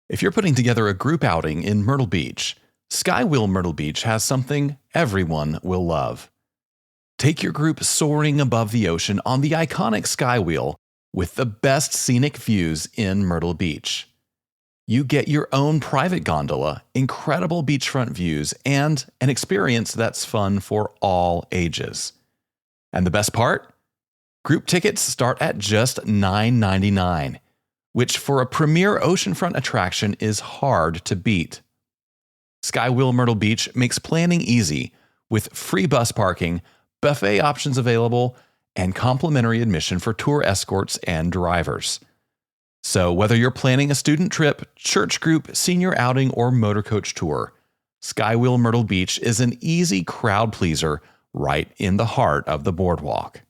If you're putting together a group outing in Myrtle Beach, Skywheel Myrtle Beach has something everyone will love. Take your group soaring above the ocean on the iconic Skywheel with the best scenic views in Myrtle Beach. You get your own private gondola, incredible beachfront views, and an experience that's fun for all ages. And the best part? Group tickets start at just $9.99, which for a premier oceanfront attraction is hard to beat. Skywheel Myrtle Beach makes planning easy with free bus parking, buffet options available, and complimentary admission for tour escorts and drivers. So whether you're planning a student trip, church group, senior outing, or motor coach tour, Skywheel Myrtle Beach is an easy crowd pleaser right in the heart of the boardwalk.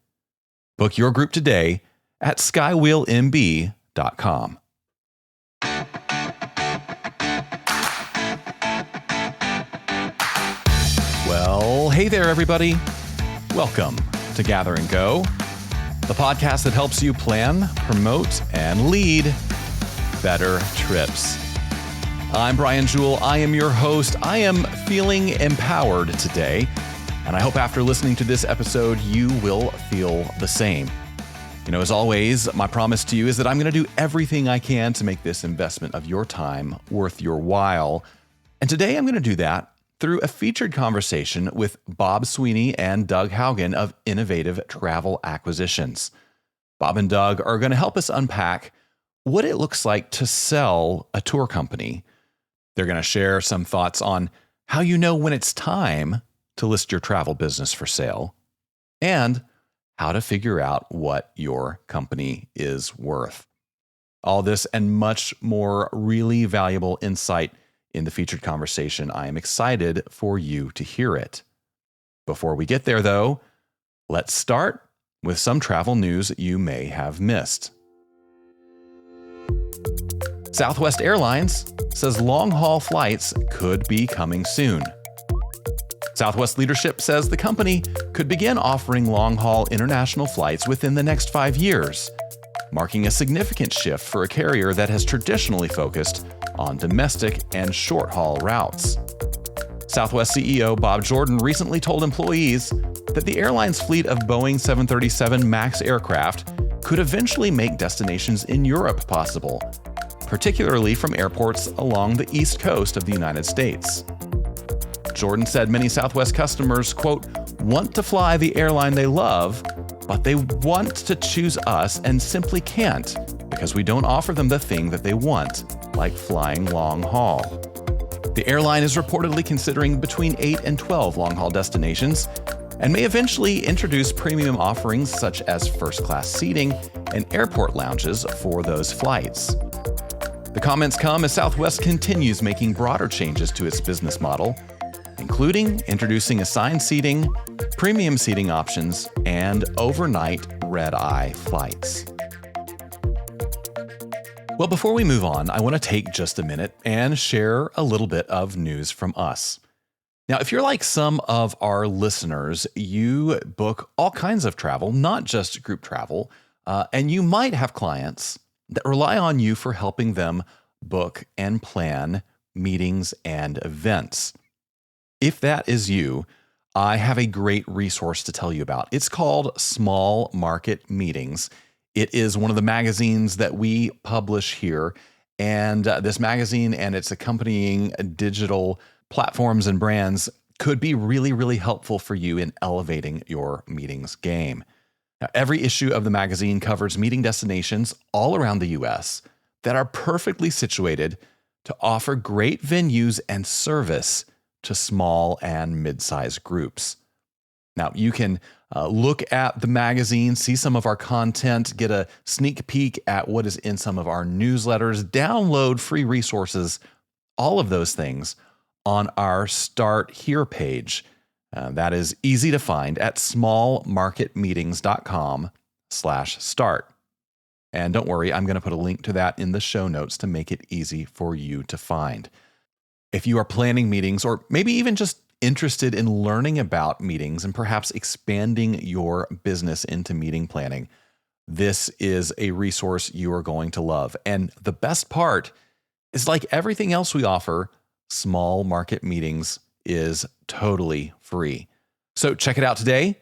Book your group today at skywheelmb.com. Well, hey there, everybody. Welcome to Gather and Go, the podcast that helps you plan, promote, and lead better trips. I'm Brian Jewell. I am your host. I am feeling empowered today, and I hope after listening to this episode, you will feel the same. You know, as always, my promise to you is that I'm going to do everything I can to make this investment of your time worth your while. And today I'm going to do that through a featured conversation with Bob Sweeney and Doug Haugen of Innovative Travel Acquisitions. Bob and Doug are going to help us unpack what it looks like to sell a tour company. They're going to share some thoughts on how you know when it's time to list your travel business for sale, and how to figure out what your company is worth. All this and much more really valuable insight in the featured conversation. I am excited for you to hear it. Before we get there, though, let's start with some travel news you may have missed. Southwest Airlines says long-haul flights could be coming soon. Southwest leadership says the company could begin offering long-haul international flights within the next 5 years, marking a significant shift for a carrier that has traditionally focused on domestic and short-haul routes. Southwest CEO Bob Jordan recently told employees that the airline's fleet of Boeing 737 MAX aircraft could eventually make destinations in Europe possible, particularly from airports along the East Coast of the United States. Jordan said many Southwest customers, quote, want to fly the airline they love, but they want to choose us and simply can't because we don't offer them the thing that they want, like flying long haul. The airline is reportedly considering between 8 and 12 long-haul destinations and may eventually introduce premium offerings such as first-class seating and airport lounges for those flights. The comments come as Southwest continues making broader changes to its business model, including introducing assigned seating, premium seating options, and overnight red-eye flights. Well, before we move on, I want to take just a minute and share a little bit of news from us. Now, if you're like some of our listeners, you book all kinds of travel, not just group travel, and you might have clients that rely on you for helping them book and plan meetings and events. If that is you, I have a great resource to tell you about. It's called Small Market Meetings. It is one of the magazines that we publish here, and this magazine and its accompanying digital platforms and brands could be really, really helpful for you in elevating your meetings game. Now, every issue of the magazine covers meeting destinations all around the U.S. that are perfectly situated to offer great venues and service to small and mid-sized groups. Now, you can look at the magazine, see some of our content, get a sneak peek at what is in some of our newsletters, download free resources, all of those things on our Start Here page. That is easy to find at smallmarketmeetings.com/start. And don't worry, I'm going to put a link to that in the show notes to make it easy for you to find. If you are planning meetings, or maybe even just interested in learning about meetings and perhaps expanding your business into meeting planning, this is a resource you are going to love. And the best part It's like everything else we offer, Small Market Meetings is totally free. So check it out today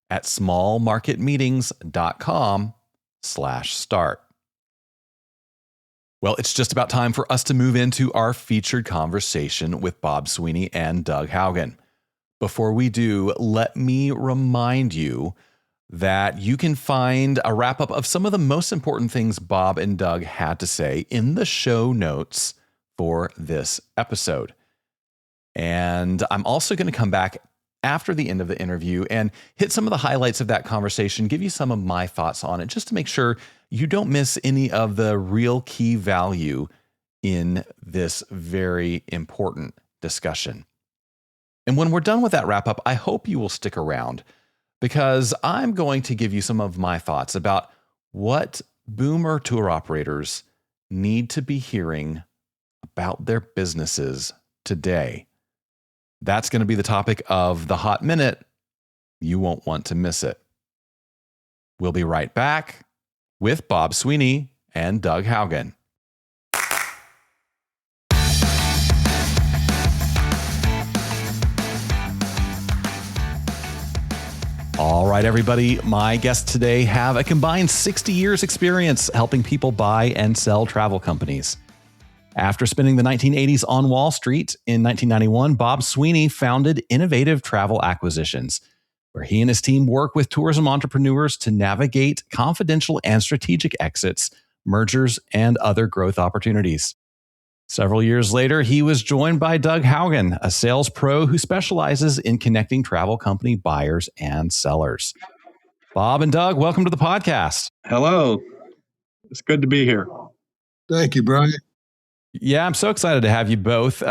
at smallmarketmeetings.com/start. Well, it's just about time for us to move into our featured conversation with Bob Sweeney and Doug Haugen. Before we do, let me remind you that you can find a wrap-up of some of the most important things Bob and Doug had to say in the show notes for this episode. And I'm also going to come back after the end of the interview and hit some of the highlights of that conversation, give you some of my thoughts on it, just to make sure you don't miss any of the real key value in this very important discussion. And when we're done with that wrap up, I hope you will stick around, because I'm going to give you some of my thoughts about what boomer tour operators need to be hearing about their businesses today. That's going to be the topic of the Hot Minute. You won't want to miss it. We'll be right back with Bob Sweeney and Doug Haugen. All right, everybody. My guests today have a combined 60 years experience helping people buy and sell travel companies. After spending the 1980s on Wall Street, in 1991, Bob Sweeney founded Innovative Travel Acquisitions, where he and his team work with tourism entrepreneurs to navigate confidential and strategic exits, mergers, and other growth opportunities. Several years later, he was joined by Doug Haugen, a sales pro who specializes in connecting travel company buyers and sellers. Bob and Doug, welcome to the podcast. Hello. It's good to be here. Thank you, Brian. Yeah, I'm so excited to have you both.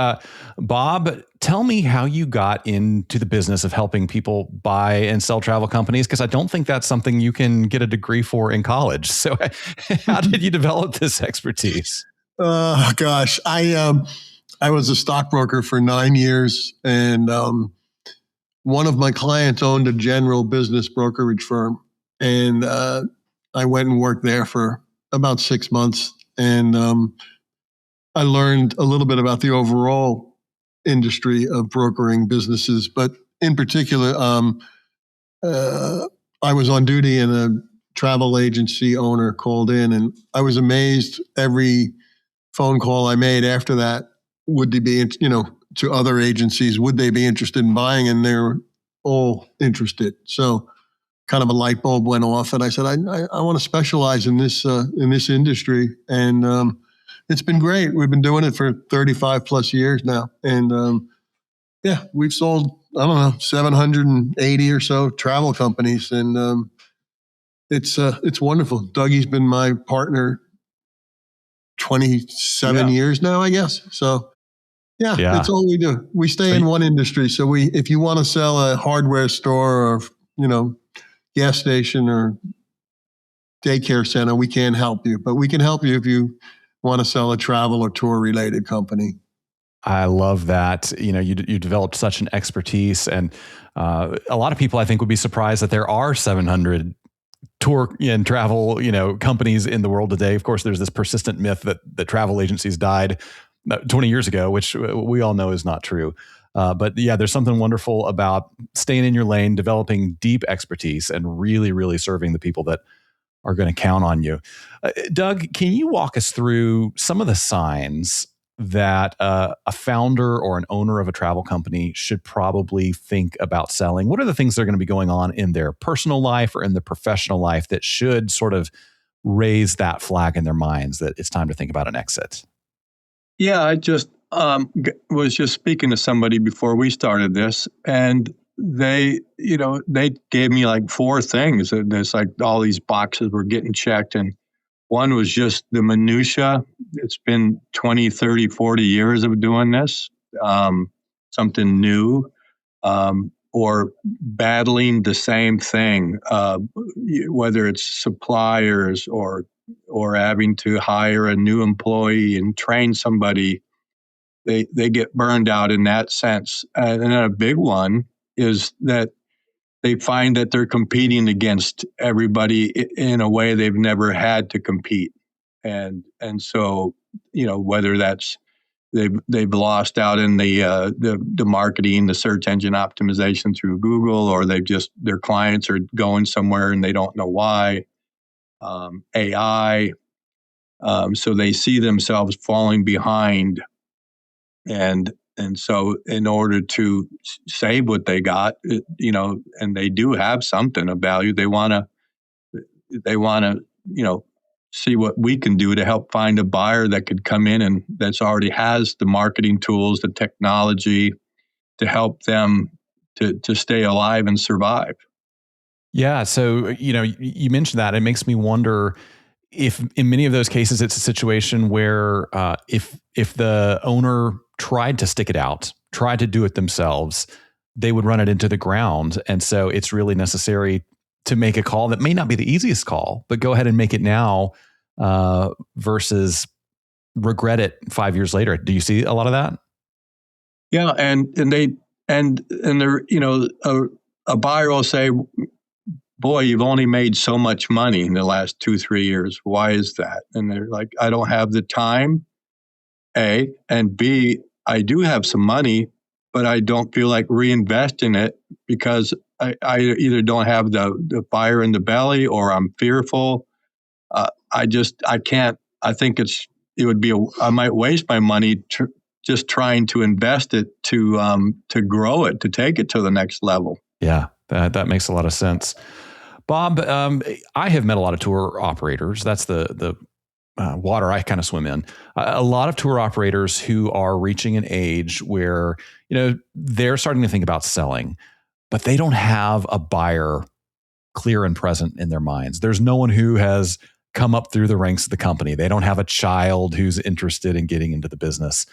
Bob, tell me how you got into the business of helping people buy and sell travel companies, because I don't think that's something you can get a degree for in college. So how did you develop this expertise? Gosh, I was a stockbroker for 9 years, and one of my clients owned a general business brokerage firm, and I went and worked there for about 6 months, and I learned a little bit about the overall industry of brokering businesses, but in particular, I was on duty and a travel agency owner called in, and I was amazed every phone call I made after that, would they be, to other agencies, would they be interested in buying? And they're all interested. So kind of a light bulb went off, and I said, I want to specialize in this industry. And it's been great. We've been doing it for 35 plus years now. And we've sold, 780 or so travel companies. And it's wonderful. Dougie's been my partner 27 years now, I guess. So yeah, that's all we do. We stay in one industry. So if you want to sell a hardware store or, gas station or daycare center, we can't help you, but we can help you if you want to sell a travel or tour related company. I love that. You developed such an expertise, and a lot of people I think would be surprised that there are 700 tour and travel, companies in the world today. Of course, there's this persistent myth that the travel agencies died 20 years ago, which we all know is not true. But yeah, there's something wonderful about staying in your lane, developing deep expertise, and really, really serving the people that are going to count on you. Doug, can you walk us through some of the signs that a founder or an owner of a travel company should probably think about selling? What are the things that are going to be going on in their personal life or in their professional life that should sort of raise that flag in their minds that it's time to think about an exit? Yeah, I just was just speaking to somebody before we started this, and they gave me like 4 things. And there's like all these boxes were getting checked, and one was just the minutia. It's been 20, 30, 40 years of doing this, something new, or battling the same thing, whether it's suppliers or having to hire a new employee and train somebody. They get burned out in that sense. And then a big one is that they find that they're competing against everybody in a way they've never had to compete. And so whether that's they've lost out in the marketing, the search engine optimization through Google, or their clients are going somewhere and they don't know why. AI, so they see themselves falling behind, and so in order to save what they got, and they do have something of value, they want to see what we can do to help find a buyer that could come in and that's already has the marketing tools, the technology to help them to stay alive and survive. Yeah. So, you mentioned that. It makes me wonder if in many of those cases, it's a situation where if the owner tried to stick it out, tried to do it themselves, they would run it into the ground. And so it's really necessary to make a call that may not be the easiest call, but go ahead and make it now versus regret it 5 years later. Do you see a lot of that? Yeah. A buyer will say, boy, you've only made so much money in the last 2-3 years. Why is that? And they're like, I don't have the time, A, and B, I do have some money, but I don't feel like reinvesting it because I either don't have the fire in the belly or I'm fearful. I can't. I think I might waste my money just trying to invest it to grow it, to take it to the next level. Yeah, that makes a lot of sense. Bob, I have met a lot of tour operators. That's the water I kind of swim in. A lot of tour operators who are reaching an age where, they're starting to think about selling, but they don't have a buyer clear and present in their minds. There's no one who has come up through the ranks of the company. They don't have a child who's interested in getting into the business.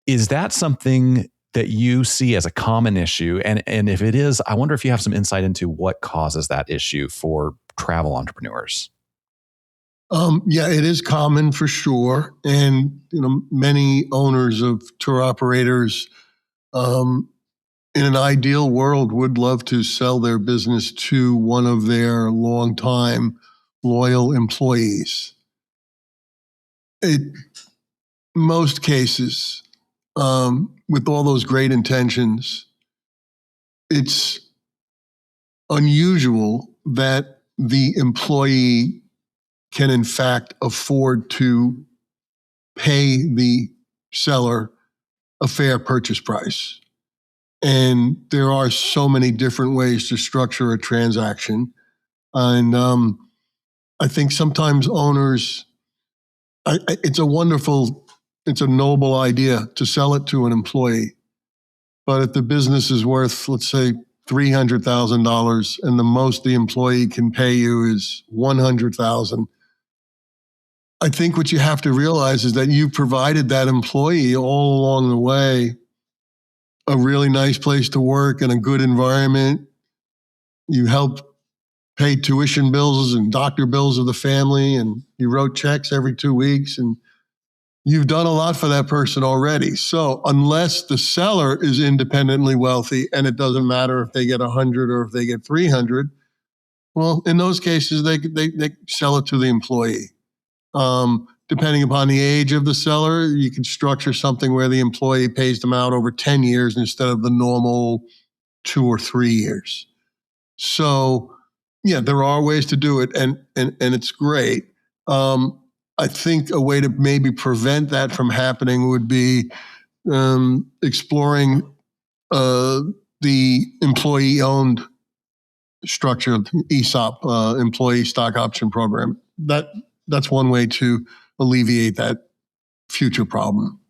Is that something that you see as a common issue? And if it is, I wonder if you have some insight into what causes that issue for travel entrepreneurs. Yeah, it is common for sure. And, many owners of tour operators in an ideal world would love to sell their business to one of their longtime loyal employees. In most cases, with all those great intentions, it's unusual that the employee can in fact afford to pay the seller a fair purchase price. And there are so many different ways to structure a transaction. And I think sometimes owners, it's a noble idea to sell it to an employee. But if the business is worth, let's say, $300,000 and the most the employee can pay you is $100,000, I think what you have to realize is that you provided that employee all along the way a really nice place to work and a good environment. You helped pay tuition bills and doctor bills of the family, and you wrote checks every 2 weeks, and you've done a lot for that person already. So unless the seller is independently wealthy, and it doesn't matter if they get 100 or if they get 300, well, in those cases, they sell it to the employee. Depending upon the age of the seller, you can structure something where the employee pays them out over 10 years instead of the normal 2 or 3 years. So, yeah, there are ways to do it, and it's great. I think a way to maybe prevent that from happening would be exploring the employee-owned structure, ESOP, employee stock option program. That's one way to alleviate that future problem.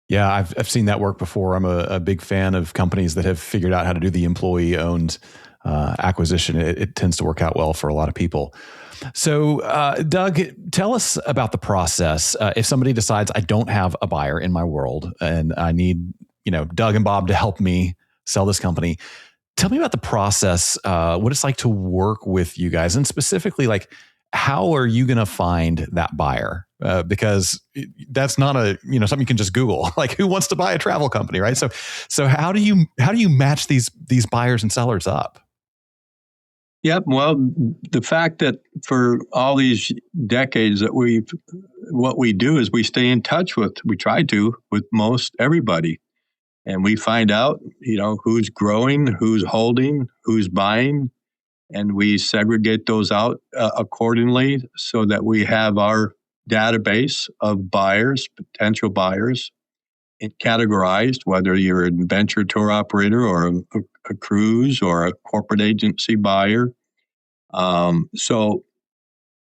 Yeah, I've seen that work before. I'm a big fan of companies that have figured out how to do the employee-owned acquisition. It tends to work out well for a lot of people. So, Doug, tell us about the process. If somebody decides I don't have a buyer in my world and I need, Doug and Bob to help me sell this company, tell me about the process, what it's like to work with you guys, and specifically, like, how are you going to find that buyer? Because that's not something you can just Google. Like, who wants to buy a travel company, right? So how do you match these buyers and sellers up? Yep. Well, the fact that for all these decades that we've what we do is we stay in touch with most everybody. And we find out, who's growing, who's holding, who's buying, and we segregate those out accordingly so that we have our database of buyers, potential buyers, categorized, whether you're an adventure tour operator or a cruise or a corporate agency buyer. So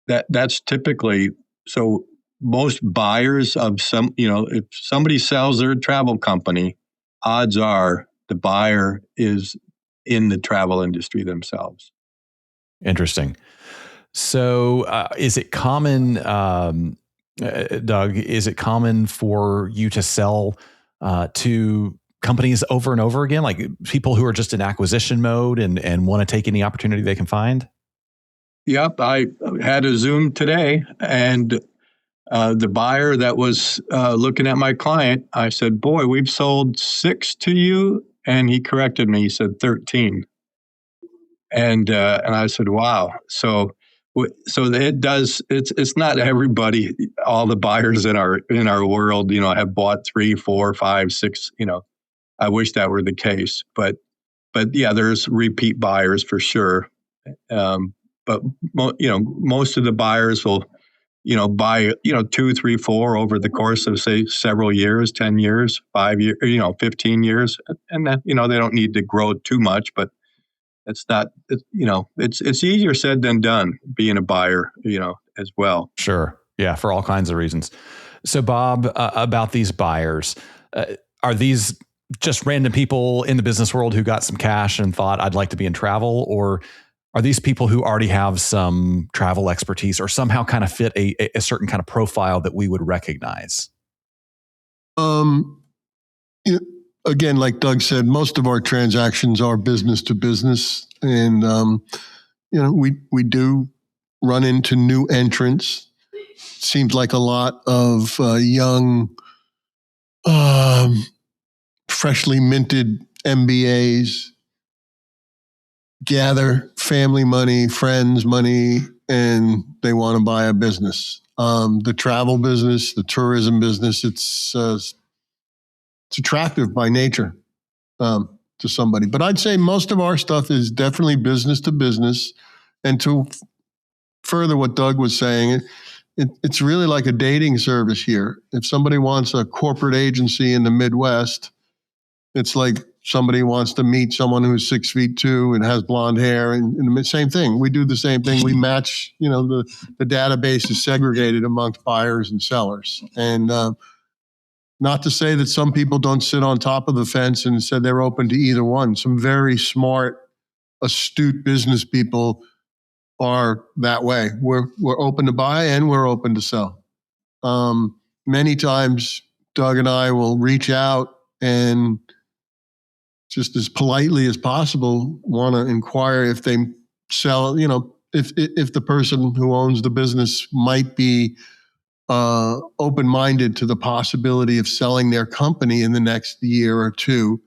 that's typically, so most buyers of if somebody sells their travel company, odds are the buyer is in the travel industry themselves. Interesting. So is it common, Doug, is it common for you to sell to companies over and over again, like people who are just in acquisition mode and want to take any opportunity they can find? Yep. I had a Zoom today, and the buyer that was looking at my client, I said, boy, we've sold 6 to you. And he corrected me. He said 13. And I said, wow. So it does. It's not everybody. All the buyers in our world, have bought 3, 4, 5, 6. I wish that were the case, but yeah, there's repeat buyers for sure. But most of the buyers will, buy 2, 3, 4 over the course of, say, several years, 10 years, 5 years, 15 years, and that, they don't need to grow too much, but. It's not, it's easier said than done being a buyer, as well. Sure. Yeah. For all kinds of reasons. So Bob, about these buyers, are these just random people in the business world who got some cash and thought I'd like to be in travel? Or are these people who already have some travel expertise or somehow kind of fit a certain kind of profile that we would recognize? Again, like Doug said, most of our transactions are business to business, and we do run into new entrants. Seems like a lot of young, freshly minted MBAs gather family money, friends money, and they want to buy a business. The travel business, the tourism business, it's attractive by nature to somebody. But I'd say most of our stuff is definitely business to business. And to further what Doug was saying, it's really like a dating service here. If somebody wants a corporate agency in the Midwest, it's like somebody wants to meet someone who's 6'2" and has blonde hair, and the same thing. We do the same thing. We match, the database is segregated amongst buyers and sellers. And not to say that some people don't sit on top of the fence and said they're open to either one. Some very smart, astute business people are that way. We're open to buy and we're open to sell. Many times, Doug and I will reach out and just as politely as possible want to inquire if they sell. If the person who owns the business might be open-minded to the possibility of selling their company in the next year or two.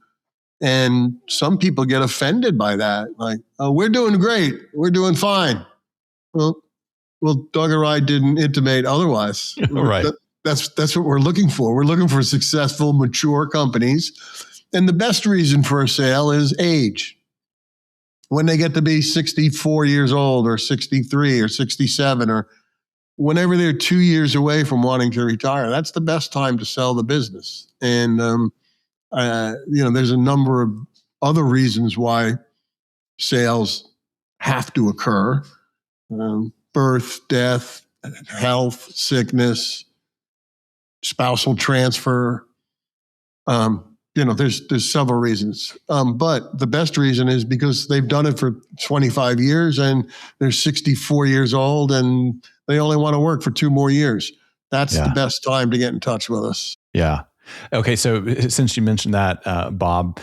And some people get offended by that. Like, oh, we're doing great. We're doing fine. Well, Doug or I didn't intimate otherwise. Right. That's what we're looking for. We're looking for successful, mature companies. And the best reason for a sale is age. When they get to be 64 years old or 63 or 67 or whenever they're 2 years away from wanting to retire, that's the best time to sell the business. And, there's a number of other reasons why sales have to occur. Birth, death, health, sickness, spousal transfer. There's several reasons. But the best reason is because they've done it for 25 years and they're 64 years old and they only want to work for 2 more years. That's the best time to get in touch with us. Yeah. Okay. So since you mentioned that, Bob,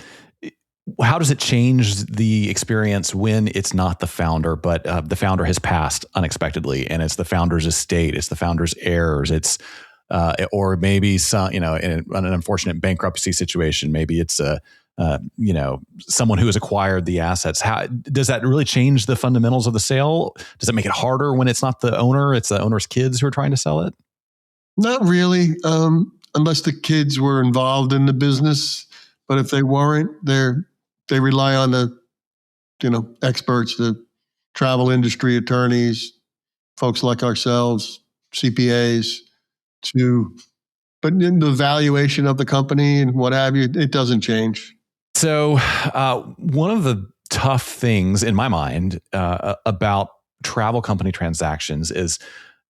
how does it change the experience when it's not the founder, but the founder has passed unexpectedly and it's the founder's estate, it's the founder's heirs, it's or maybe some, in an unfortunate bankruptcy situation, maybe it's someone who has acquired the assets. How does that really change the fundamentals of the sale? Does it make it harder when it's not the owner, it's the owner's kids who are trying to sell it? Not really, unless the kids were involved in the business. But if they weren't, they rely on the experts, the travel industry attorneys, folks like ourselves, CPAs, to. But in the valuation of the company and what have you, it doesn't change. So, one of the tough things in my mind about travel company transactions is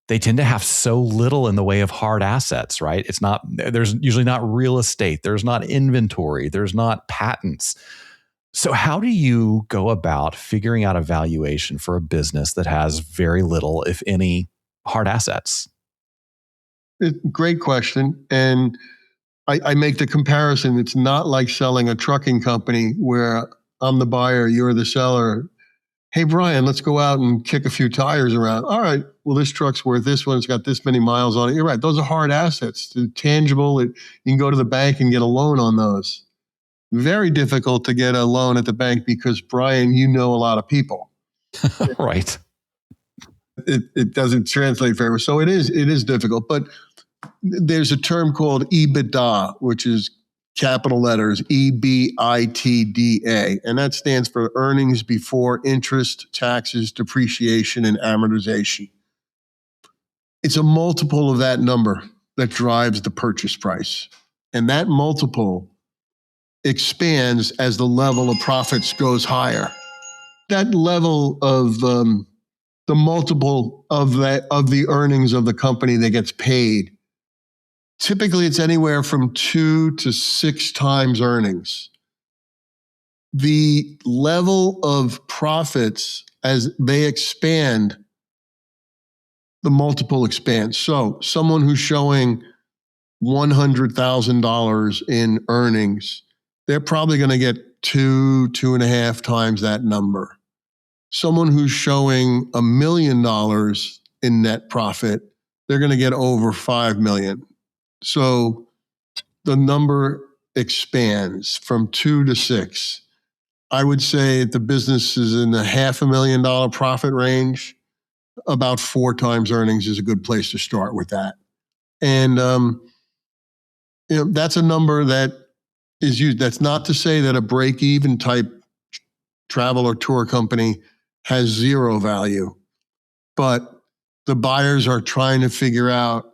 they tend to have so little in the way of hard assets, right? There's usually not real estate, there's not inventory, there's not patents. So, how do you go about figuring out a valuation for a business that has very little, if any, hard assets? Great question. And I make the comparison. It's not like selling a trucking company where I'm the buyer, you're the seller. Hey, Brian, let's go out and kick a few tires around. All right. Well, this truck's worth this one. It's got this many miles on it. You're right. Those are hard assets. They're tangible. You can go to the bank and get a loan on those. Very difficult to get a loan at the bank because, Brian, you know a lot of people. Right. It doesn't translate very well. So it is difficult. But there's a term called EBITDA, which is capital letters EBITDA, and that stands for earnings before interest, taxes, depreciation, and amortization. It's a multiple of that number that drives the purchase price. And that multiple expands as the level of profits goes higher. That level of the multiple of the earnings of the company that gets paid, typically it's anywhere from 2 to 6 times earnings. The level of profits as they expand, the multiple expands. So someone who's showing $100,000 in earnings, they're probably going to get 2.5 times that number. Someone who's showing $1 million in net profit, they're going to get over 5 million. So the number expands from 2 to 6. I would say the business is in the $500,000 profit range. About 4 times earnings is a good place to start with that. And that's a number that is used. That's not to say that a break-even type travel or tour company has zero value, but the buyers are trying to figure out,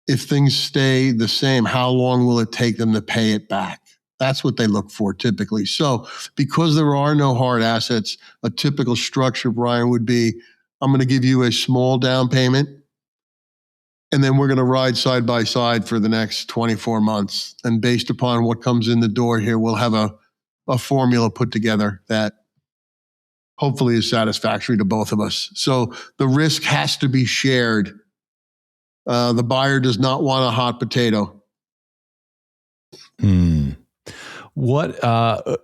if things stay the same, how long will it take them to pay it back? That's what they look for typically. So because there are no hard assets, a typical structure, Brian, would be, I'm going to give you a small down payment, and then we're going to ride side by side for the next 24 months. And based upon what comes in the door here, we'll have a formula put together that hopefully is satisfactory to both of us. So the risk has to be shared. The buyer does not want a hot potato. What are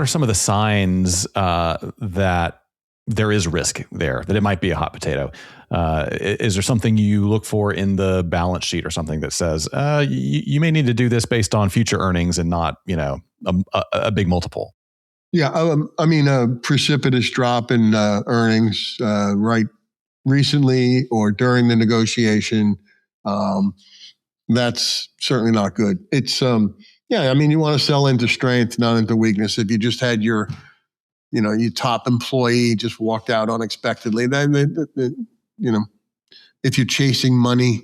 some of the signs that there is risk there, that it might be a hot potato? Is there something you look for in the balance sheet or something that says you may need to do this based on future earnings and not, a big multiple? Yeah, a precipitous drop in earnings right recently or during the negotiation, that's certainly not good. It's you want to sell into strength, not into weakness. If you just had your top employee just walked out unexpectedly, then if you're chasing money,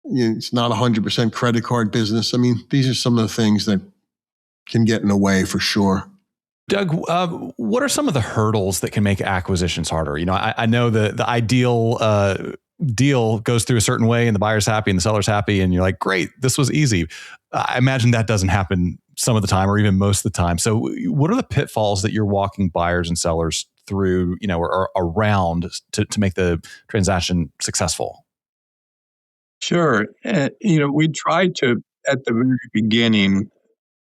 it's not 100% credit card business. I mean, these are some of the things that can get in the way for sure. Doug, what are some of the hurdles that can make acquisitions harder? I know the ideal deal goes through a certain way and the buyer's happy and the seller's happy and you're like, great, this was easy. I imagine that doesn't happen some of the time or even most of the time. So what are the pitfalls that you're walking buyers and sellers through, or around to make the transaction successful? Sure. We tried to, at the very beginning,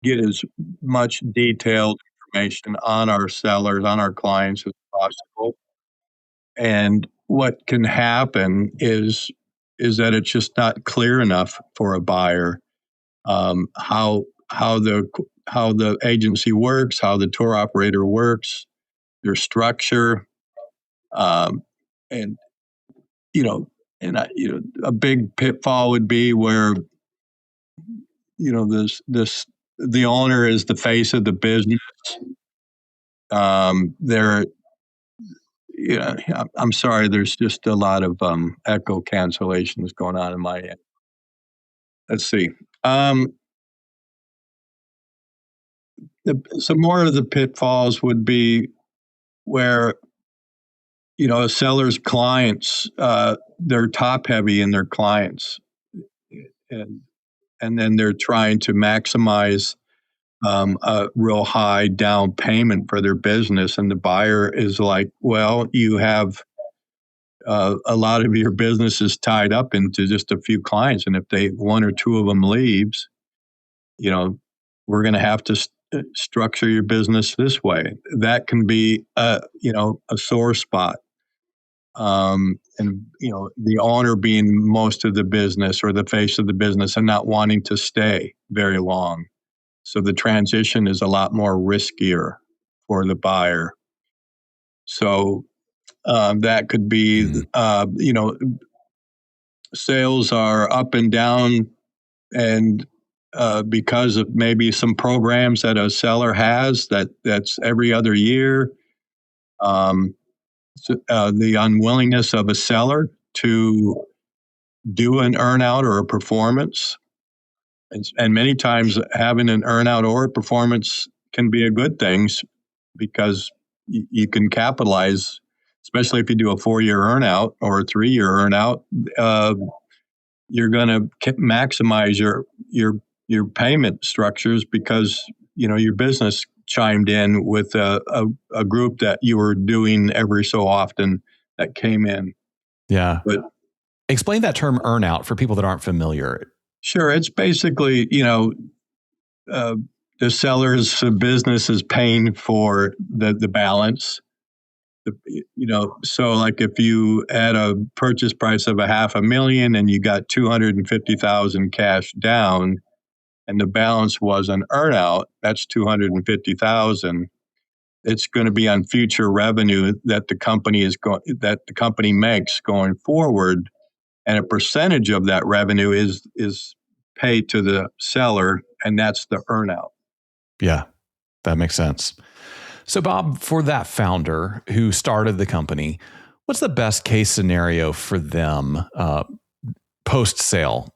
get as much detailed information on our sellers, on our clients as possible. And what can happen is that it's just not clear enough for a buyer how the agency works, how the tour operator works, their structure, and And a big pitfall would be where, the owner is the face of the business. They're, I'm sorry, there's just a lot of echo cancellations going on in my end. Let's see. Some more of the pitfalls would be where, a seller's clients, they're top heavy in their clients, and then they're trying to maximize a real high down payment for their business. And the buyer is like, well, you have a lot of your business is tied up into just a few clients. And if one or two of them leaves, we're going to have to structure your business this way. That can be, a sore spot. And, the owner being most of the business or the face of the business and not wanting to stay very long. So the transition is a lot more riskier for the buyer. So that could be, sales are up and down, and because of maybe some programs that a seller has that's every other year, the unwillingness of a seller to do an earnout or a performance. And many times having an earnout or a performance can be a good thing because you can capitalize, especially if you do a 4-year earnout or a 3-year earnout. You're going to maximize your payment structures because your business chimed in with a group that you were doing every so often that came in. Yeah. But explain that term earnout for people that aren't familiar. Sure. It's basically, the seller's business is paying for the balance. So like if you had a purchase price of $500,000 and you got $250,000 cash down, and the balance was an earnout, that's $250,000. It's going to be on future revenue that the company makes going forward, and a percentage of that revenue is paid to the seller, and that's the earnout. Yeah, that makes sense. So, Bob, for that founder who started the company, what's the best case scenario for them post-sale?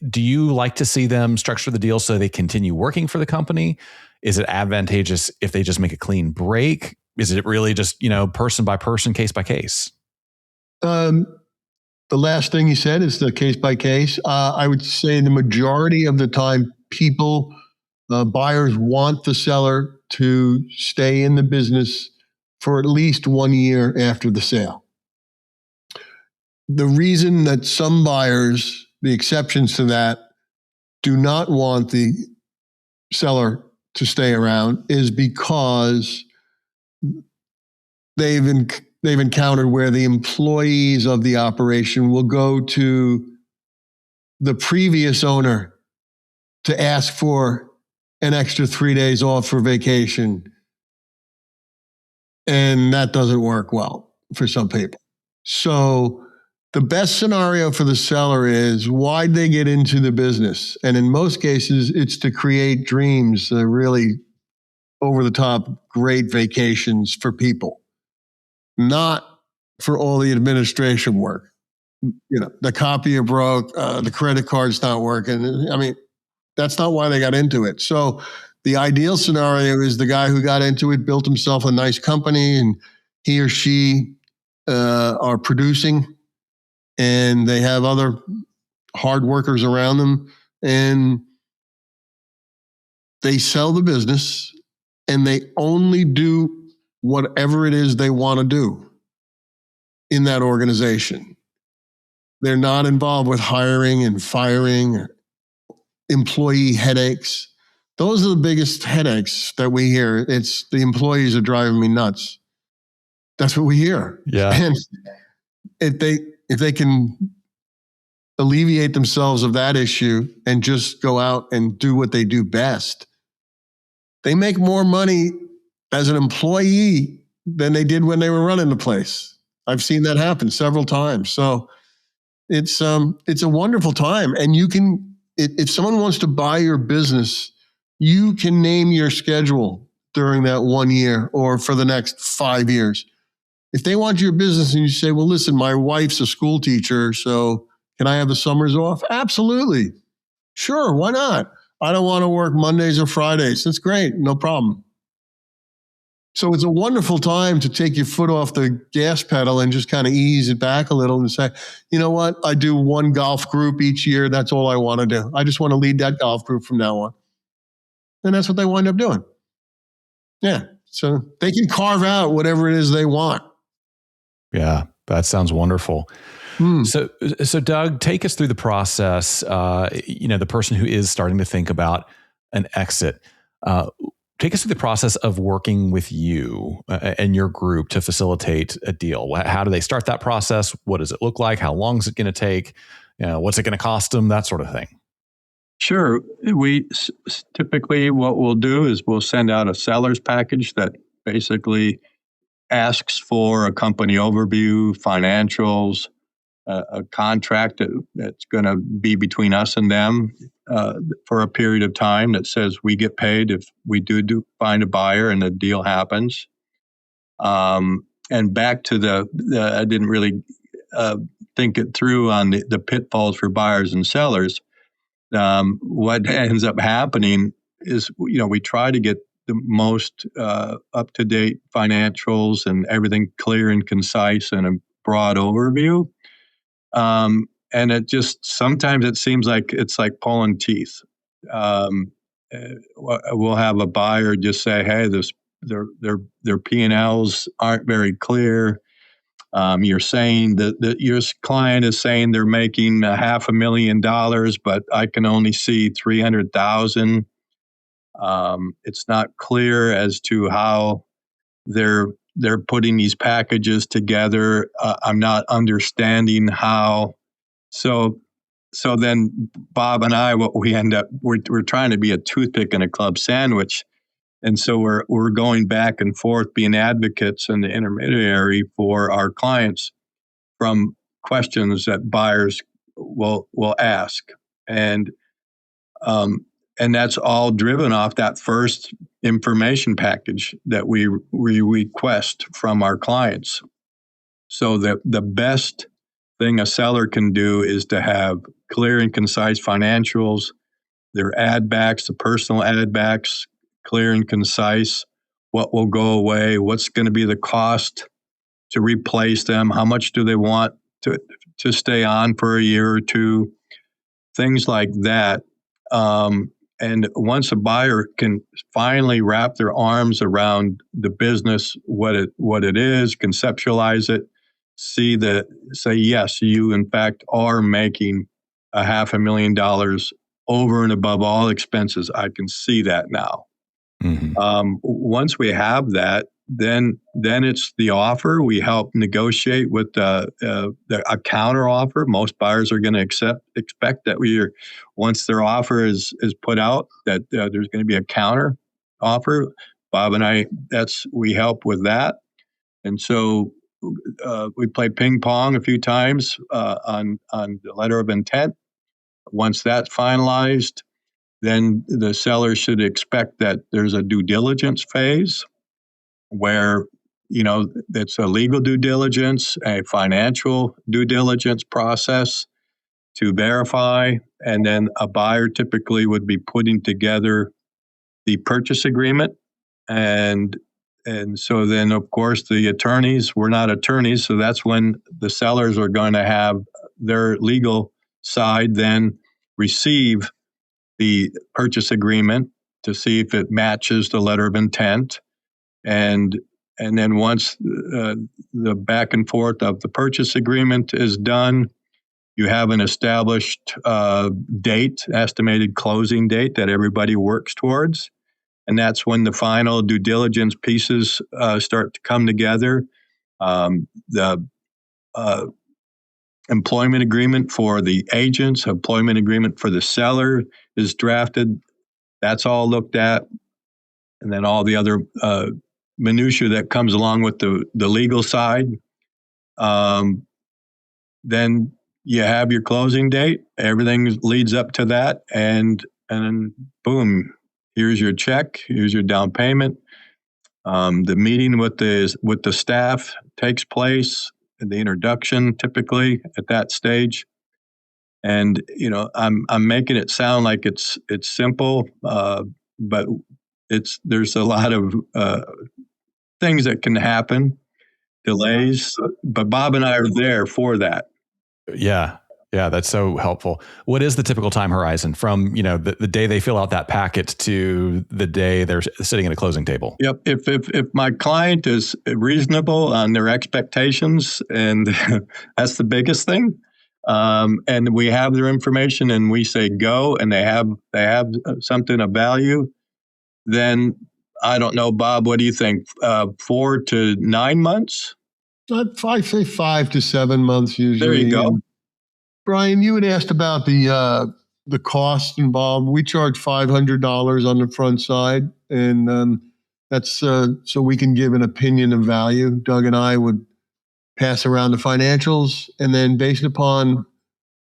Do you like to see them structure the deal so they continue working for the company? Is it advantageous if they just make a clean break? Is it really just, person by person, case by case? The last thing he said is the case by case. I would say the majority of the time, buyers want the seller to stay in the business for at least 1 year after the sale. The reason that some buyers, the exceptions to that, do not want the seller to stay around is because they've encountered where the employees of the operation will go to the previous owner to ask for an extra 3 days off for vacation. And that doesn't work well for some people. So the best scenario for the seller is, why'd they get into the business? And in most cases, it's to create dreams, really over the top, great vacations for people, not for all the administration work. The copier broke, the credit card's not working. I mean, that's not why they got into it. So the ideal scenario is the guy who got into it built himself a nice company, and he or she are producing, and they have other hard workers around them, and they sell the business, and they only do whatever it is they want to do in that organization. They're not involved with hiring and firing or employee headaches. Those are the biggest headaches that we hear. It's the employees are driving me nuts. That's what we hear. Yeah. And if they can alleviate themselves of that issue and just go out and do what they do best, they make more money as an employee than they did when they were running the place. I've seen that happen several times. So It's a wonderful time, and you can, if someone wants to buy your business, you can name your schedule during that 1 year or for the next 5 years. If they want your business and you say, well, listen, my wife's a school teacher, so can I have the summers off? Absolutely. Sure, why not? I don't want to work Mondays or Fridays. That's great, no problem. So it's a wonderful time to take your foot off the gas pedal and just kind of ease it back a little and say, you know what? I do one golf group each year. That's all I want to do. I just want to lead that golf group from now on. And that's what they wind up doing. Yeah. So they can carve out whatever it is they want. Yeah, that sounds wonderful. So Doug, take us through the process. The person who is starting to think about an exit, take us through the process of working with you and your group to facilitate a deal. How do they start that process? What does it look like? How long is it going to take? What's it going to cost them? That sort of thing. Sure. We typically, what we'll do is we'll send out a seller's package that basically asks for a company overview, financials, a contract that's going to be between us and them for a period of time that says we get paid if we do find a buyer and the deal happens. And back to I didn't really think it through on the pitfalls for buyers and sellers. What ends up happening is, we try to get the most up-to-date financials and everything clear and concise and a broad overview. And it just, sometimes it seems like it's like pulling teeth. We'll have a buyer just say, hey, their P&Ls aren't very clear. You're saying that your client is saying they're making $500,000, but I can only see 300,000. It's not clear as to how they're putting these packages together. I'm not understanding how. So then Bob and I, what we end up, we're trying to be a toothpick in a club sandwich. And so we're going back and forth, being advocates and the intermediary for our clients from questions that buyers will ask. And that's all driven off that first information package that we request from our clients. So the best thing a seller can do is to have clear and concise financials, their add backs, the personal add backs, clear and concise, what will go away, what's going to be the cost to replace them, how much do they want to stay on for a year or two, things like that. And once a buyer can finally wrap their arms around the business, what it is, conceptualize it, say, yes, you in fact are making $500,000 over and above all expenses. I can see that now. Mm-hmm. Once we have that, then it's the offer. We help negotiate with a counter offer. Most buyers are going to expect that once their offer is put out, that there's going to be a counter offer. Bob and I, we help with that. And so we play ping pong a few times on the letter of intent. Once that's finalized, then the seller should expect that there's a due diligence phase where, it's a legal due diligence, a financial due diligence process to verify. And then a buyer typically would be putting together the purchase agreement. And so then, of course, the attorneys, we're not attorneys, so that's when the sellers are going to have their legal side then receive the purchase agreement to see if it matches the letter of intent. And then once the back and forth of the purchase agreement is done, you have an established estimated closing date that everybody works towards. And that's when the final due diligence pieces start to come together. The employment agreement for the agents, employment agreement for the seller is drafted. That's all looked at. And then all the other minutia that comes along with the legal side. Then you have your closing date. Everything leads up to that, and then boom, here's your check. Here's your down payment. The meeting with the staff takes place. The introduction typically at that stage, and I'm making it sound like it's simple, but there's a lot of things that can happen, delays. But Bob and I are there for that. Yeah. Yeah, that's so helpful. What is the typical time horizon from, the day they fill out that packet to the day they're sitting at a closing table? Yep. If my client is reasonable on their expectations, and that's the biggest thing, and we have their information and we say go, and they have something of value, then I don't know, Bob, what do you think? 4 to 9 months? I say 5 to 7 months usually. There you go. Brian, you had asked about the cost involved. We charge $500 on the front side, and that's so we can give an opinion of value. Doug and I would pass around the financials, and then based upon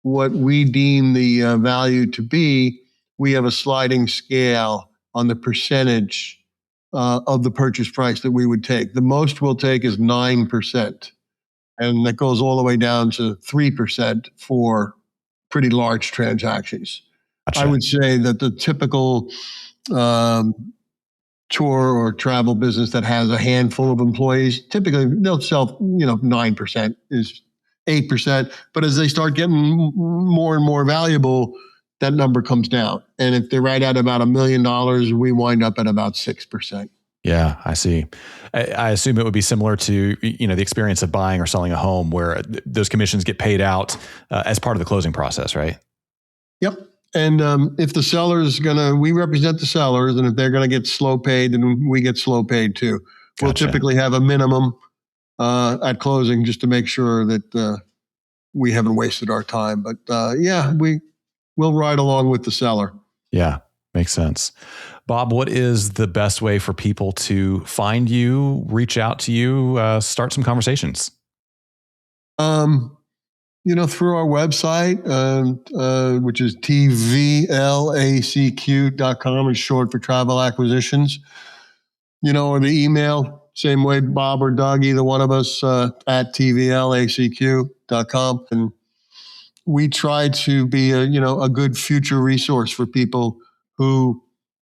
what we deem the value to be, we have a sliding scale on the percentage of the purchase price that we would take. The most we'll take is 9%. And that goes all the way down to 3% for pretty large transactions. Gotcha. I would say that the typical tour or travel business that has a handful of employees, typically they'll sell, 9% is 8%. But as they start getting more and more valuable, that number comes down. And if they're right at about $1 million, we wind up at about 6%. Yeah, I see. I assume it would be similar to, the experience of buying or selling a home where those commissions get paid out as part of the closing process, right? Yep. And if the seller's we represent the sellers, and if they're going to get slow paid, then we get slow paid too. Gotcha. We'll typically have a minimum at closing just to make sure that we haven't wasted our time. But we'll ride along with the seller. Yeah, makes sense. Bob, what is the best way for people to find you, reach out to you, start some conversations? Through our website, which is tvlacq.com, is short for travel acquisitions, or the email, same way, Bob or Doug, either one of us, at tvlacq.com. And we try to be a good future resource for people who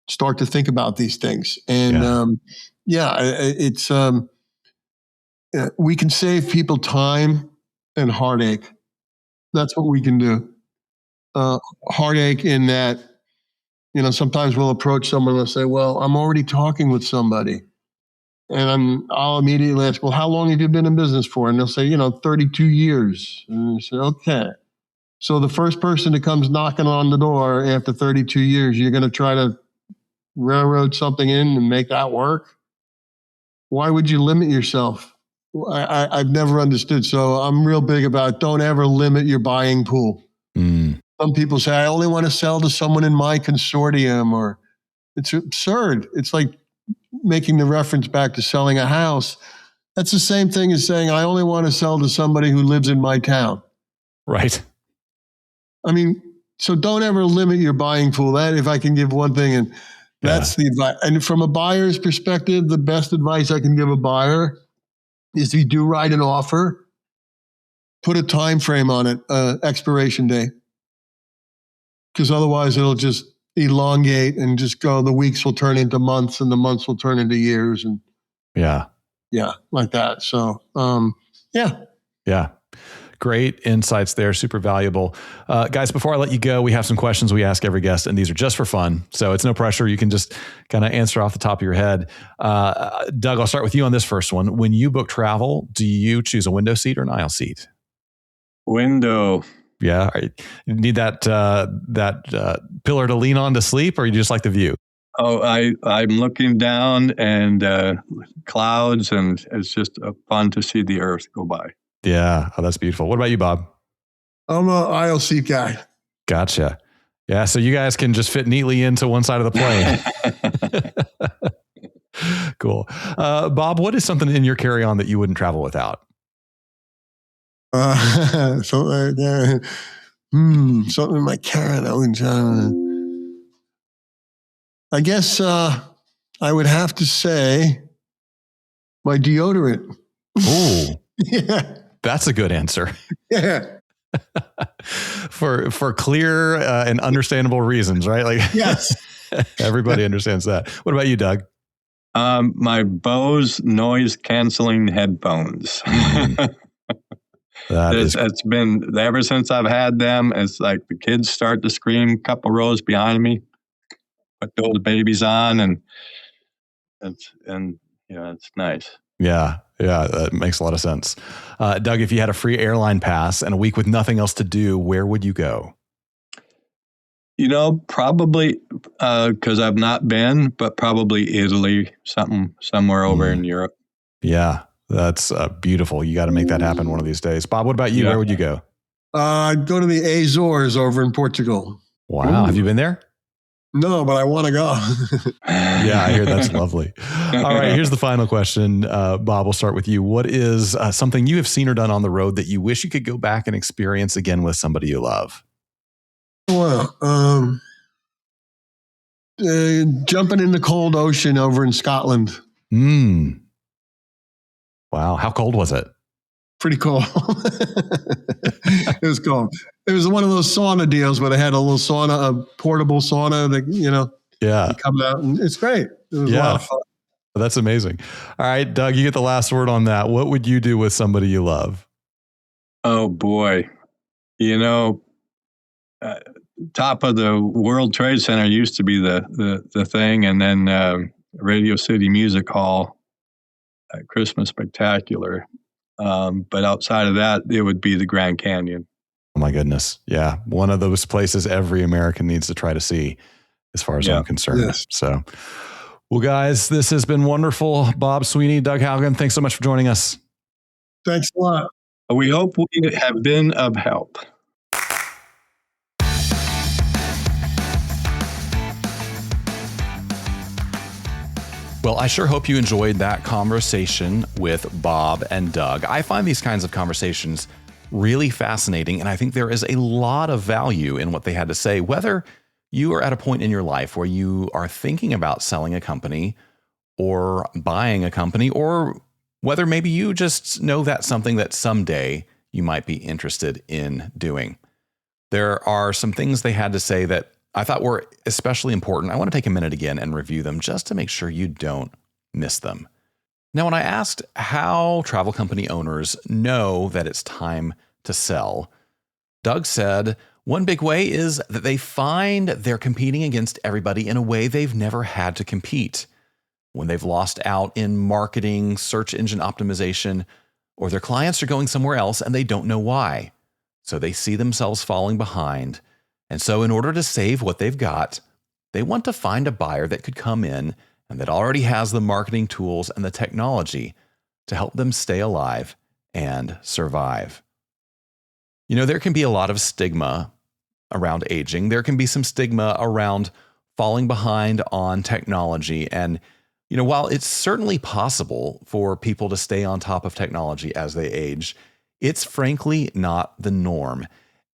start to think about these things. And it's we can save people time and heartache. That's what we can do. Heartache in that, sometimes we'll approach someone and say, well, I'm already talking with somebody. And I'll immediately ask, well, how long have you been in business for? And they'll say, 32 years. And I say, okay. So the first person that comes knocking on the door after 32 years, you're going to try to railroad something in and make that work? Why would you limit yourself? I've never understood. So I'm real big about don't ever limit your buying pool. Some people say, I only want to sell to someone in my consortium, or it's absurd. It's like making the reference back to selling a house. That's the same thing as saying, I only want to sell to somebody who lives in my town. Right. I mean, so don't ever limit your buying pool. That, if I can give one thing, and that's the advice. And from a buyer's perspective, the best advice I can give a buyer is, if you do write an offer, put a time frame on it, expiration date. Because otherwise it'll just elongate and just go, the weeks will turn into months and the months will turn into years. And like that. So, Yeah. Great insights there. Super valuable. Guys, before I let you go, we have some questions we ask every guest, and these are just for fun. So it's no pressure. You can just kind of answer off the top of your head. Doug, I'll start with you on this first one. When you book travel, do you choose a window seat or an aisle seat? Window. Yeah. You need that pillar to lean on to sleep, or you just like the view? Oh, I'm looking down and clouds, and it's just fun to see the earth go by. Yeah. Oh, that's beautiful. What about you, Bob? I'm an aisle seat guy. Gotcha. Yeah. So you guys can just fit neatly into one side of the plane. Cool. Bob, what is something in your carry-on that you wouldn't travel without? Something in my carrot. I guess I would have to say my deodorant. Ooh, Yeah. that's a good answer. Yeah. For clear and understandable reasons, right? Like, Yes. everybody understands that. What about you, Doug? My Bose noise canceling headphones. It's been ever since I've had them. It's like the kids start to scream a couple rows behind me, put those babies on, and it's nice. Yeah, that makes a lot of sense. Doug, if you had a free airline pass and a week with nothing else to do, where would you go? Probably because I've not been, but probably Italy, somewhere over in Europe. Yeah, that's beautiful. You got to make that happen one of these days. Bob, what about you? Yeah. Where would you go? I'd go to the Azores over in Portugal. Wow. Have you been there? No, but I want to go. Yeah, I hear that's lovely. All right, here's the final question. Bob, we'll start with you. What is something you have seen or done on the road that you wish you could go back and experience again with somebody you love? Well, jumping in the cold ocean over in Scotland. Wow. How cold was it? Pretty cold. It was cold. It was one of those sauna deals where they had a little sauna, a portable sauna that, Yeah. you come out and it's great. It was a lot of fun. That's amazing. All right, Doug, you get the last word on that. What would you do with somebody you love? Oh boy. Top of the World Trade Center used to be the thing, and then Radio City Music Hall at Christmas Spectacular. But outside of that, it would be the Grand Canyon. Oh my goodness. Yeah. One of those places every American needs to try to see, as far as I'm concerned. Yes. So, well, guys, this has been wonderful. Bob Sweeney, Doug Haugen, thanks so much for joining us. Thanks a lot. We hope we have been of help. Well, I sure hope you enjoyed that conversation with Bob and Doug. I find these kinds of conversations really fascinating, and I think there is a lot of value in what they had to say, whether you are at a point in your life where you are thinking about selling a company or buying a company, or whether maybe you just know that's something that someday you might be interested in doing. There are some things they had to say that I thought were especially important. I want to take a minute again and review them just to make sure you don't miss them. Now, when I asked how travel company owners know that it's time to sell, Doug said one big way is that they find they're competing against everybody in a way they've never had to compete. When they've lost out in marketing, search engine optimization, or their clients are going somewhere else and they don't know why. So they see themselves falling behind. And so in order to save what they've got, they want to find a buyer that could come in and that already has the marketing tools and the technology to help them stay alive and survive. There can be a lot of stigma around aging. There can be some stigma around falling behind on technology. And, while it's certainly possible for people to stay on top of technology as they age, it's frankly not the norm.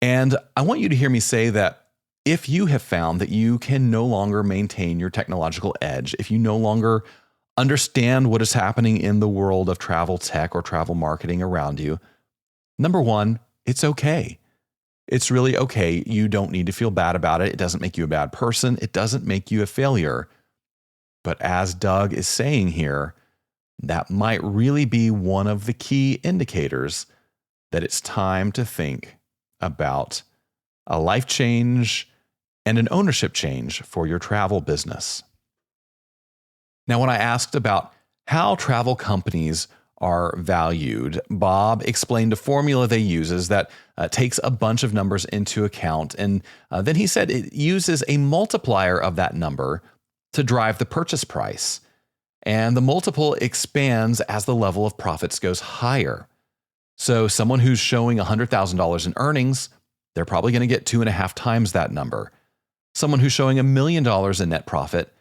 And I want you to hear me say that if you have found that you can no longer maintain your technological edge, if you no longer understand what is happening in the world of travel tech or travel marketing around you, number one, it's okay. It's really okay. You don't need to feel bad about it. It doesn't make you a bad person. It doesn't make you a failure. But as Doug is saying here, that might really be one of the key indicators that it's time to think about a life change and an ownership change for your travel business. Now, when I asked about how travel companies are valued, Bob explained a formula they uses that takes a bunch of numbers into account. And then he said it uses a multiplier of that number to drive the purchase price. And the multiple expands as the level of profits goes higher. So someone who's showing $100,000 in earnings, they're probably going to get 2.5 times that number. Someone who's showing $1 million in net profit,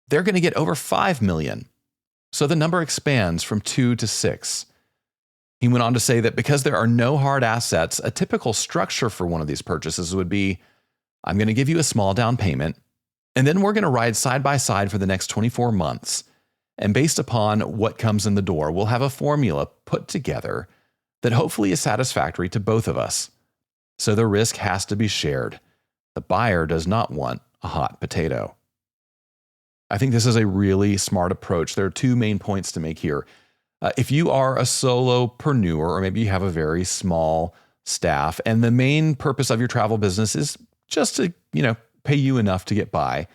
they're going to get over $5 million. So the number expands from 2 to 6. He went on to say that because there are no hard assets, a typical structure for one of these purchases would be, I'm going to give you a small down payment, and then we're going to ride side by side for the next 24 months. And based upon what comes in the door, we'll have a formula put together that hopefully is satisfactory to both of us. So the risk has to be shared. The buyer does not want a hot potato. I think this is a really smart approach. There are two main points to make here. If you are a solopreneur, or maybe you have a very small staff, and the main purpose of your travel business is just to, pay you enough to get by,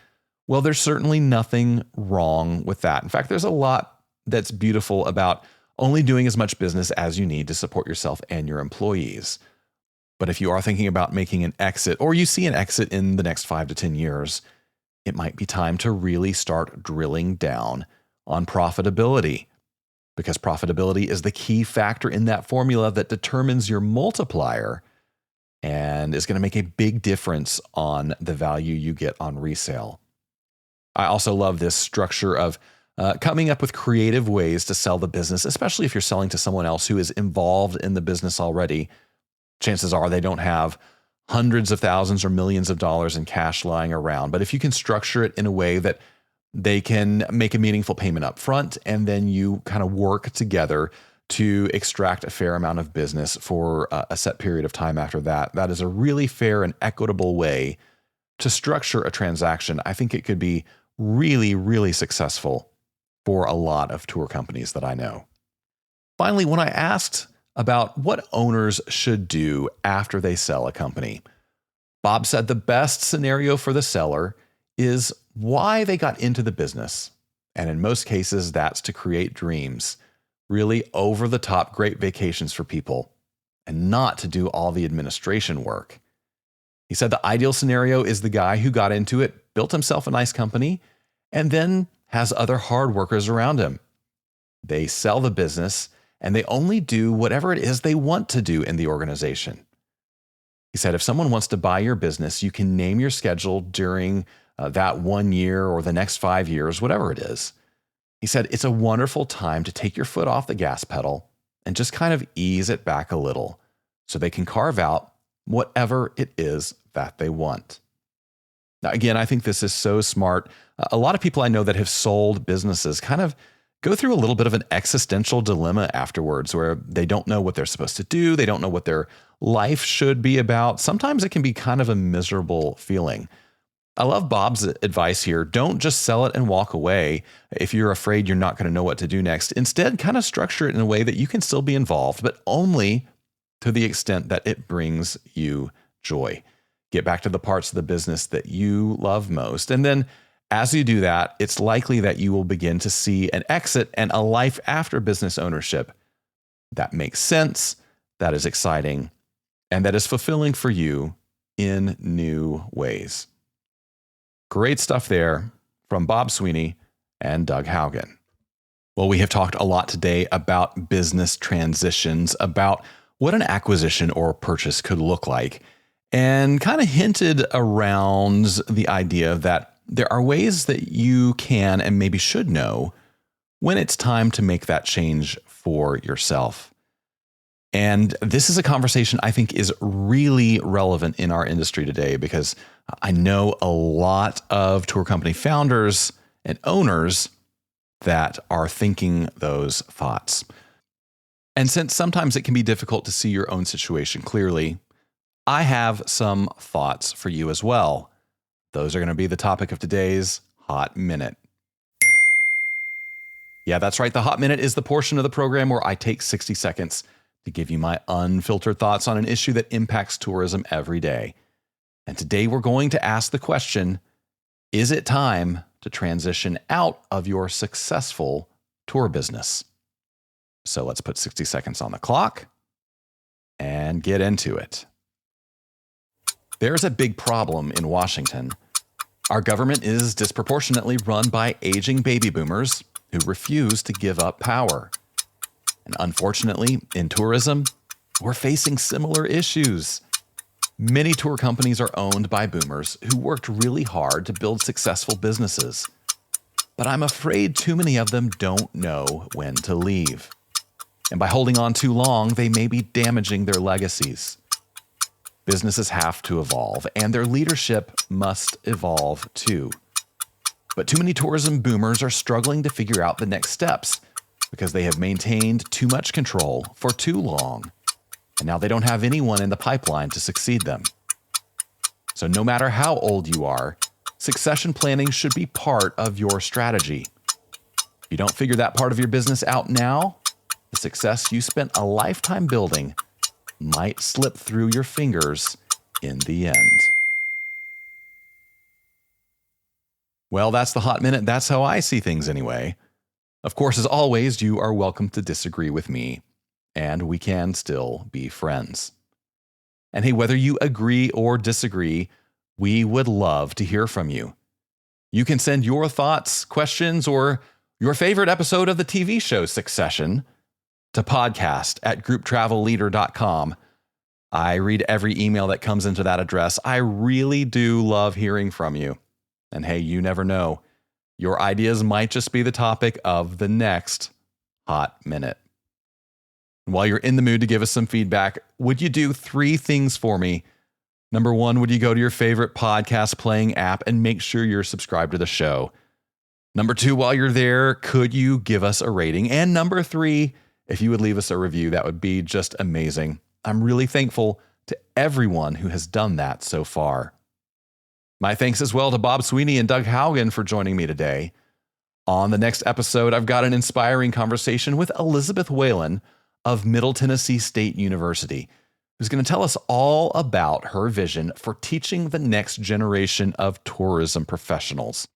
well, there's certainly nothing wrong with that. In fact, there's a lot that's beautiful about only doing as much business as you need to support yourself and your employees. But if you are thinking about making an exit, or you see an exit in the next 5 to 10 years, it might be time to really start drilling down on profitability, because profitability is the key factor in that formula that determines your multiplier and is going to make a big difference on the value you get on resale. I also love this structure of coming up with creative ways to sell the business, especially if you're selling to someone else who is involved in the business already. Chances are they don't have hundreds of thousands or millions of dollars in cash lying around. But if you can structure it in a way that they can make a meaningful payment up front, and then you kind of work together to extract a fair amount of business for a set period of time after that, that is a really fair and equitable way to structure a transaction. I think it could be really, really successful for a lot of tour companies that I know. Finally, when I asked about what owners should do after they sell a company, Bob said the best scenario for the seller is why they got into the business. And in most cases, that's to create dreams, really over-the-top great vacations for people, and not to do all the administration work. He said the ideal scenario is the guy who got into it, built himself a nice company, and then has other hard workers around him. They sell the business, and they only do whatever it is they want to do in the organization. He said if someone wants to buy your business, you can name your schedule during that 1 year or the next 5 years, whatever it is. He said it's a wonderful time to take your foot off the gas pedal and just kind of ease it back a little so they can carve out whatever it is that they want. Now, again, I think this is so smart. A lot of people I know that have sold businesses kind of go through a little bit of an existential dilemma afterwards, where they don't know what they're supposed to do. They don't know what their life should be about. Sometimes it can be kind of a miserable feeling. I love Bob's advice here. Don't just sell it and walk away if you're afraid you're not going to know what to do next. Instead, kind of structure it in a way that you can still be involved, but only to the extent that it brings you joy. Get back to the parts of the business that you love most. And then as you do that, it's likely that you will begin to see an exit and a life after business ownership that makes sense, that is exciting, and that is fulfilling for you in new ways. Great stuff there from Bob Sweeney and Doug Haugen. Well, we have talked a lot today about business transitions, about what an acquisition or purchase could look like, and kind of hinted around the idea that there are ways that you can and maybe should know when it's time to make that change for yourself. And this is a conversation I think is really relevant in our industry today, because I know a lot of tour company founders and owners that are thinking those thoughts. And since sometimes it can be difficult to see your own situation clearly, I have some thoughts for you as well. Those are going to be the topic of today's Hot Minute. Yeah, that's right. The Hot Minute is the portion of the program where I take 60 seconds to give you my unfiltered thoughts on an issue that impacts tourism every day. And today we're going to ask the question, is it time to transition out of your successful tour business? So let's put 60 seconds on the clock and get into it. There's a big problem in Washington. Our government is disproportionately run by aging baby boomers who refuse to give up power. And unfortunately, in tourism, we're facing similar issues. Many tour companies are owned by boomers who worked really hard to build successful businesses. But I'm afraid too many of them don't know when to leave. And by holding on too long, they may be damaging their legacies. Businesses have to evolve, and their leadership must evolve too. But too many tourism boomers are struggling to figure out the next steps because they have maintained too much control for too long, and now they don't have anyone in the pipeline to succeed them. So no matter how old you are, succession planning should be part of your strategy. If you don't figure that part of your business out now, the success you spent a lifetime building might slip through your fingers in the end. Well, that's the Hot Minute. That's how I see things anyway. Of course, as always, you are welcome to disagree with me, and we can still be friends. And hey, whether you agree or disagree, we would love to hear from you. You can send your thoughts, questions, or your favorite episode of the TV show Succession to podcast@grouptravelleader.com. I read every email that comes into that address. I really do love hearing from you. And hey, you never know. Your ideas might just be the topic of the next Hot Minute. While you're in the mood to give us some feedback, would you do 3 things for me? Number 1, would you go to your favorite podcast playing app and make sure you're subscribed to the show? Number 2, while you're there, could you give us a rating? And number 3, if you would leave us a review, that would be just amazing. I'm really thankful to everyone who has done that so far. My thanks as well to Bob Sweeney and Doug Haugen for joining me today. On the next episode, I've got an inspiring conversation with Elizabeth Whalen of Middle Tennessee State University, who's going to tell us all about her vision for teaching the next generation of tourism professionals.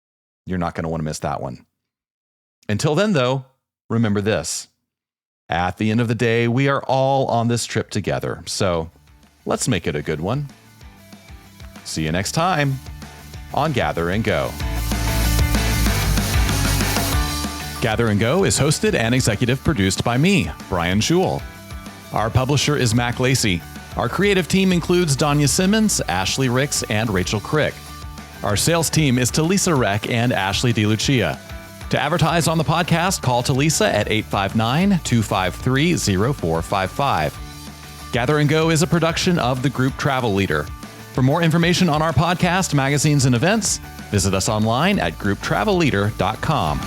You're not going to want to miss that one. Until then, though, remember this. At the end of the day, we are all on this trip together, so let's make it a good one. See you next time on Gather and Go. Gather and Go is hosted and executive produced by me, Brian Jewell. Our publisher is Mac Lacey. Our creative team includes Danya Simmons, Ashley Ricks, and Rachel Crick. Our sales team is Talisa Reck and Ashley DeLucia. To advertise on the podcast, call Talisa at 859-253-0455. Gather and Go is a production of the Group Travel Leader. For more information on our podcast, magazines, and events, visit us online at grouptravelleader.com.